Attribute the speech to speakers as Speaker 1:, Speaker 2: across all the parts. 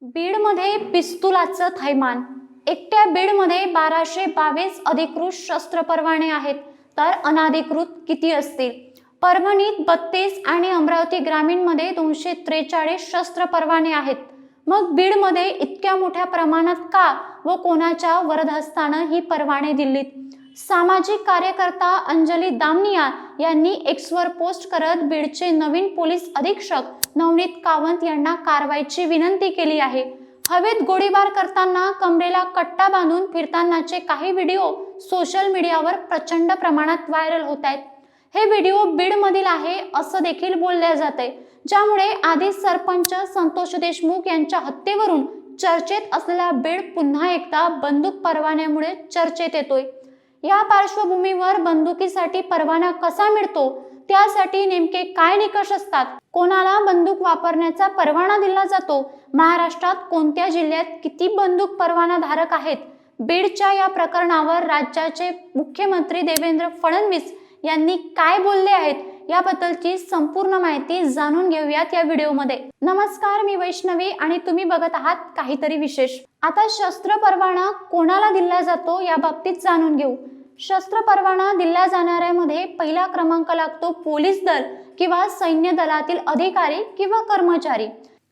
Speaker 1: बीडमध्ये पिस्तुलाचं थैमान. एकट्या बीडमध्ये 1222 अधिकृत शस्त्र परवाने आहेत, तर अनाधिकृत किती असतील? परभणीत 32 आणि अमरावती ग्रामीणमध्ये 243 शस्त्र परवाने आहेत. मग बीडमध्ये इतक्या मोठ्या प्रमाणात का व कोणाच्या वरदहस्तानं ही परवाने दिल्लीत? सामाजिक कार्यकर्ता अंजली दामनिया यांनी एक्सवर पोस्ट करत बीडचे नवीन पोलीस अधीक्षक नवनीत कावंत यांना कारवाईची विनंती केली आहे. हवेत गोळीबार करताना कमरेला कट्टा बांधून फिरतानाचे काही व्हिडिओ सोशल मीडियावर प्रचंड प्रमाणात व्हायरल होत आहेत. हे व्हिडिओ बीडमधील आहे असं देखील बोलले जाते, ज्यामुळे आधी सरपंच संतोष देशमुख यांच्या हत्येवरून चर्चेत असलेला बीड पुन्हा एकदा बंदूक परवान्यामुळे चर्चेत येतोय. या पार्श्वभूमीवर बंदुकीसाठी परवाना कसा मिळतो, त्यासाठी नेमके काय निकष असतात, कोणाला बंदूक वापरण्याचा परवाना दिला जातो, महाराष्ट्रात कोणत्या जिल्ह्यात किती बंदूक परवाना धारक आहेत, बीडच्या या प्रकरणावर राज्याचे मुख्यमंत्री देवेंद्र फडणवीस यांनी काय बोलले आहेत, याबद्दलची संपूर्ण माहिती जाणून घेऊयात या व्हिडिओमध्ये. नमस्कार, मी वैष्णवी आणि तुम्ही बघत आहात काहीतरी विशेष. आता शस्त्र परवाना कोणाला दिला जातो या बाबतीत जाणून घेऊ. शस्त्र परवाना दिला जाणाऱ्यामध्ये पहिला क्रमांक लागतो पोलीस दल किंवा सैन्य दलातील अधिकारी किंवा कर्मचारी.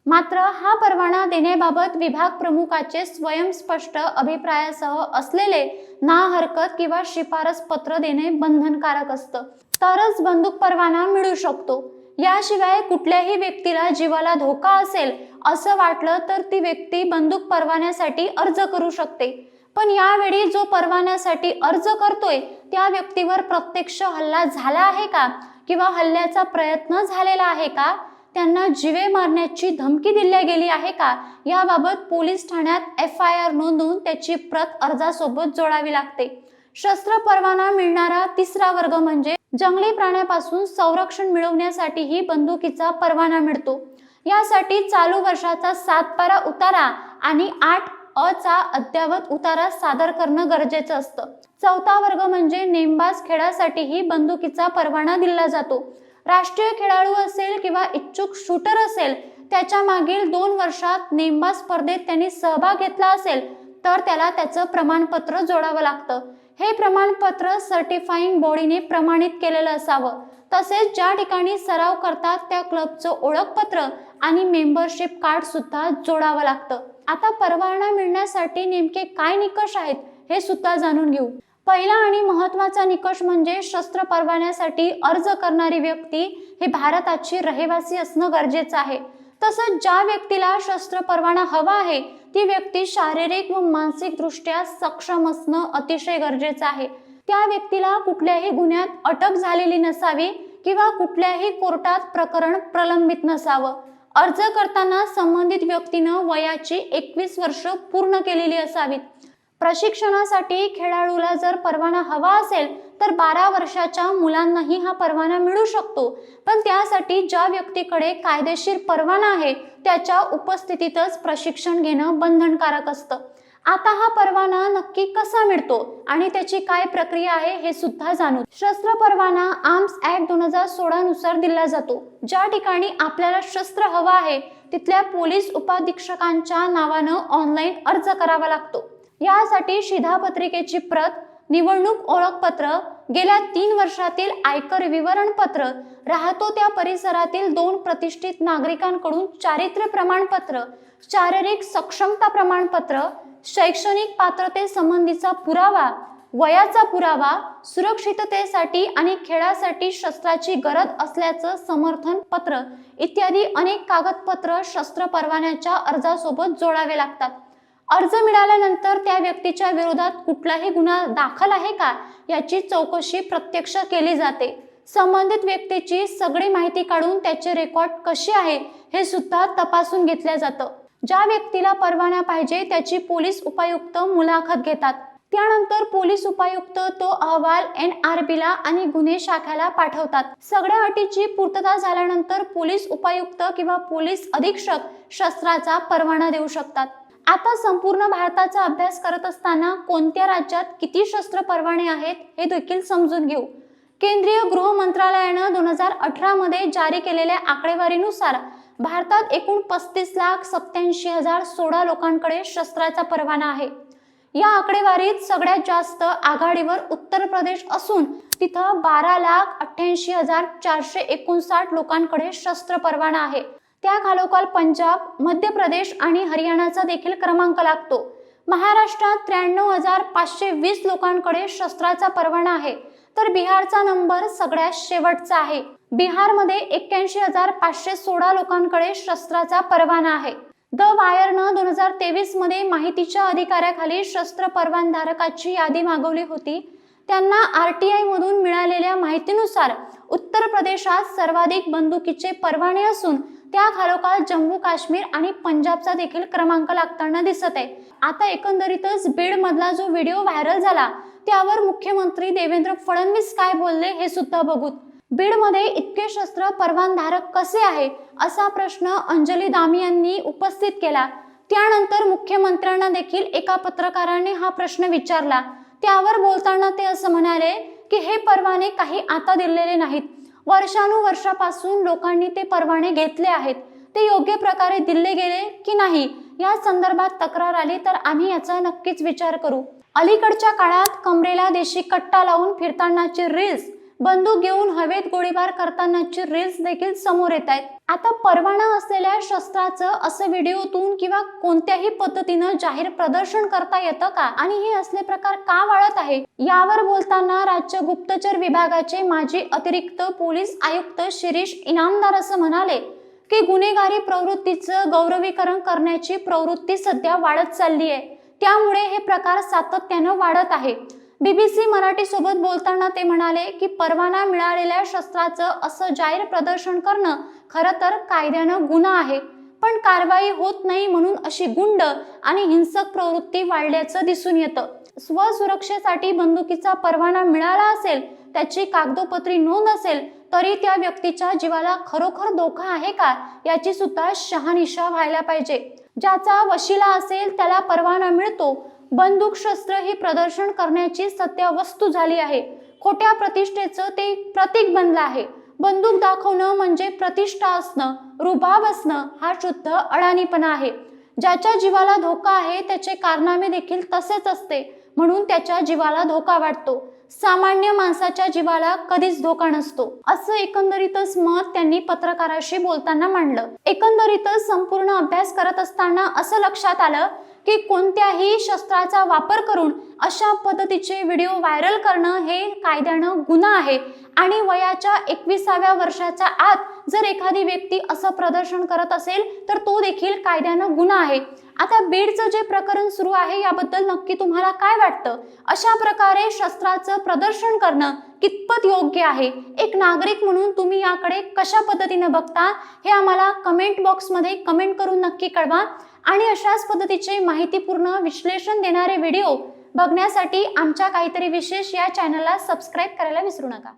Speaker 1: मात्र हा परवाना देण्याबाबत विभाग प्रमुखाचे स्वयंस्पष्ट अभिप्रायासह असलेले ना हरकत किंवा शिफारस पत्र देणे बंधनकारक असतं, तरच बंदूक परवाना मिळू शकतो. याशिवाय कुठल्याही व्यक्तीला जीवाला धोका असेल असं वाटलं तर ती व्यक्ती बंदूक परवान्यासाठी अर्ज करू शकते. पण यावेळी जो परवान्यासाठी अर्ज करतोय त्या व्यक्तीवर प्रत्यक्ष हल्ला झाला आहे का किंवा हल्ल्याचा प्रयत्न झालेला आहे का, त्यांना जीवे मारण्याची धमकी दिली गेली आहे का, याबाबत पोलीस ठाण्यात FIR नोंदवून त्याची प्रत अर्जासोबत जोडावी लागते. शस्त्र परवाना मिळणारा तिसरा वर्ग म्हणजे जंगली प्राण्यापासून संरक्षण मिळवण्यासाठीही बंदुकीचा परवाना मिळतो. यासाठी चालू वर्षाचा 7-12 उतारा आणि 8 चा अद्ययावत उतारा सादर करणं गरजेचं असतं. चौथा वर्ग म्हणजे नेमबाज खेळासाठीही बंदुकीचा परवाना दिला जातो. राष्ट्रीय खेळाडू असेल किंवा इच्छुक शूटर असेल, त्याच्या मागील 2 वर्षात नेमबाज स्पर्धेत त्यांनी सहभाग घेतला असेल तर त्याला त्याचं प्रमाणपत्र जोडावं लागतं. हे प्रमाणपत्र सर्टिफाईंग बॉडीने प्रमाणित केलेलं असावं. तसेच ज्या ठिकाणी सराव करतात त्या क्लबचं ओळखपत्र आणि मेंबरशिप कार्ड सुद्धा जोडावं लागतं. आता परवाना मिळण्यासाठी नेमके काय निकष आहेत हे सुद्धा जाणून घेऊ. पहिला आणि महत्त्वाचा निकष म्हणजे शस्त्र परवान्यासाठी अर्ज करणारी व्यक्ती हे भारताची रहिवासी असणं गरजेचं आहे. तसंच ज्या व्यक्तीला शस्त्र परवाना हवा आहे ती व्यक्ती शारीरिक व मानसिक दृष्ट्या सक्षम असणं अतिशय गरजेचं आहे. त्या व्यक्तीला कुठल्याही गुन्ह्यात अटक झालेली नसावी किंवा कुठल्याही कोर्टात प्रकरण प्रलंबित नसावं. अर्ज करताना संबंधित व्यक्तीनं वयाची 21 वर्ष पूर्ण केलेली असावीत. प्रशिक्षणासाठी खेळाडूला जर परवाना हवा असेल तर 12 वर्षाच्या मुलांनाही हा परवाना मिळू शकतो. पण त्यासाठी ज्या व्यक्तीकडे कायदेशीर परवाना आहे त्याच्या उपस्थितीतच प्रशिक्षण घेणं बंधनकारक असतं. आता हा परवाना नक्की कसा मिळतो आणि त्याची काय प्रक्रिया आहे हे सुद्धा जाणू. शस्त्र परवाना आर्म्स ऍक्ट 2016 नुसार दिला जातो. ज्या ठिकाणी आपल्याला शस्त्र हवा आहे तिथल्या पोलीस उपाधीक्षकांच्या नावानं ऑनलाईन अर्ज करावा लागतो. यासाठी शिधापत्रिकेची प्रत, निवडणूक ओळखपत्र, गेल्या 3 वर्षातील आयकर विवरणपत्र, राहतो त्या परिसरातील 2 प्रतिष्ठित नागरिकांकडून चारित्र्य प्रमाणपत्र, शारीरिक सक्षमता प्रमाणपत्र, शैक्षणिक पात्रतेसंबंधीचा पुरावा, वयाचा पुरावा, सुरक्षिततेसाठी आणि खेळासाठी शस्त्राची गरज असल्याचं समर्थन पत्र इत्यादी अनेक कागदपत्र शस्त्र परवान्याच्या अर्जासोबत जोडावे लागतात. अर्ज मिळाल्यानंतर त्या व्यक्तीच्या विरोधात कुठलाही गुन्हा दाखल आहे का याची चौकशी प्रत्यक्ष केली जाते. संबंधित व्यक्तीची सगळी माहिती काढून त्याचे रेकॉर्ड कसे आहे हे सुद्धा तपासून घेतलं जातं. ज्या व्यक्तीला परवाना पाहिजे त्याची पोलीस उपायुक्त मुलाखत घेतात. त्यानंतर पोलीस उपायुक्त तो अहवाल NRB ला आणि गुन्हे शाखेला पाठवतात. सगळ्या अटीची पूर्तता झाल्यानंतर पोलीस उपायुक्त किंवा पोलीस अधीक्षक शस्त्राचा परवाना देऊ शकतात. आता संपूर्ण भारताचा अभ्यास करत असताना कोणत्या राज्यात किती शस्त्र परवाने आहेत हे देखील समजून घेऊ. केंद्रीय गृह मंत्रालयानं 2018 मध्ये जारी केलेल्या आकडेवारीनुसार भारतात एकूण 35,87,016 लोकांकडे शस्त्राचा परवाना आहे. या आकडेवारीत सगळ्यात जास्त आघाडीवर उत्तर प्रदेश असून तिथं 12,88,459 लोकांकडे शस्त्र परवाना आहे. त्याखालोखाल पंजाब, मध्य प्रदेश आणि हरियाणाचा देखील क्रमांक लागतो. महाराष्ट्रात 93,520 लोकांकडे शस्त्राचा परवाना आहे, तर बिहारचा नंबर सगळ्यात शेवटचा आहे. बिहारमध्ये 81,516 लोकांकडे शस्त्राचा परवाना आहे. द वायरनं 2023 मध्ये माहितीच्या अधिकाऱ्याखाली शस्त्र परवानाधारकाची यादी मागवली होती. त्यांना RTI मधून मिळालेल्या माहितीनुसार उत्तर प्रदेशात सर्वाधिक बंदुकीचे परवाने असून त्याखालोखाल जम्मू काश्मीर आणि पंजाबचा देखील क्रमांक लागताना दिसत आहे. आता एकंदरीतच बीड मधला जो व्हिडिओ व्हायरल झाला त्यावर मुख्यमंत्री देवेंद्र फडणवीस काय बोलले हे सुद्धा बघू. बीडमध्ये इतके शस्त्र परवानाधारक कसे आहे असा प्रश्न अंजली दामी यांनी उपस्थित केला. त्यानंतर मुख्यमंत्र्यांना देखील एका पत्रकाराने हा प्रश्न विचारला. त्यावर बोलताना ते असं म्हणाले की हे परवाने काही आता दिलेले नाहीत. वर्षानुवर्षापासून लोकांनी ते परवाने घेतले आहेत. ते योग्य प्रकारे दिले गेले की नाही या संदर्भात तक्रार आली तर आम्ही याचा नक्कीच विचार करू. अलीकडच्या काळात कमरेला देशी कट्टा लावून फिरतानाची रील्स, बंदूक घेऊन हवेत गोळीबार करतानाची रील्स देखील समोर येत आहेत. आता परवाना असलेल्या शस्त्राचं असं व्हिडिओतून किंवा कोणत्याही पद्धतीनं जाहीर प्रदर्शन करता येतं का आणि हे असले प्रकार का वाढत आहे यावर बोलताना राज्य गुप्तचर विभागाचे माजी अतिरिक्त पोलीस आयुक्त शिरीष इनामदार असं म्हणाले की गुन्हेगारी प्रवृत्तीचं गौरवीकरण करण्याची प्रवृत्ती सध्या वाढत चालली आहे. त्यामुळे हे प्रकार सातत्यानं वाढत आहे. BBC मराठी सोबत बोलताना ते म्हणाले की परवाना मिळालेल्या शस्त्राचं असं जाहीर प्रदर्शन करणं खरं तर कायद्यानं गुन्हा आहे, पण कारवाई होत नाही म्हणून अशी गुंड आणि हिंसक प्रवृत्ती वाढल्याचं दिसून येतं. स्वसुरक्षेसाठी बंदुकीचा परवाना मिळाला असेल, त्याची कागदोपत्री नोंद असेल तरी त्या व्यक्तीच्या जीवाला खरोखर धोका आहे का याची सुद्धा शहानिशा व्हायला पाहिजे. ज्याचा वशिला असेल त्याला परवाना मिळतो. बंदूक शस्त्र ही प्रदर्शन करण्याची सत्य वस्तू झाली आहे. खोट्या प्रतिष्ठेचं ते प्रतीक बनलं आहे. बंदूक दाखवणं म्हणजे प्रतिष्ठा असणं, रुबाब असणं हा शुद्ध अडाणीपणा आहे. ज्याच्या जीवाला धोका आहे त्याचे कारनामे देखील तसेच असते, म्हणून त्याच्या जीवाला धोका वाटतो. सामान्य माणसाच्या जीवाला कधीच धोका नसतो असं एकंदरीतच मत त्यांनी पत्रकाराशी बोलताना मांडलं. एकंदरीतच संपूर्ण अभ्यास करत असताना असं लक्षात आलं की कोणत्याही शस्त्राचा वापर करून अशा पद्धतीचे व्हिडिओ व्हायरल करणं हे कायद्यानं गुन्हा आहे आणि वयाच्या 21व्या वर्षाच्या आत जर एखादी व्यक्ती असं प्रदर्शन करत असेल तर तो देखील कायद्यानं गुन्हा आहे. आता बीडचं जे प्रकरण सुरू आहे याबद्दल नक्की तुम्हाला काय वाटतं? अशा प्रकारे शस्त्राचं प्रदर्शन करणं कितपत योग्य आहे? एक नागरिक म्हणून तुम्ही याकडे कशा पद्धतीने बघता हे आम्हाला कमेंट बॉक्समध्ये कमेंट करून नक्की कळवा. आणि अशाच पद्धतीचे माहितीपूर्ण विश्लेषण देणारे व्हिडिओ बघण्यासाठी आमच्या काहीतरी विशेष या चॅनलला सबस्क्राईब करायला विसरू नका.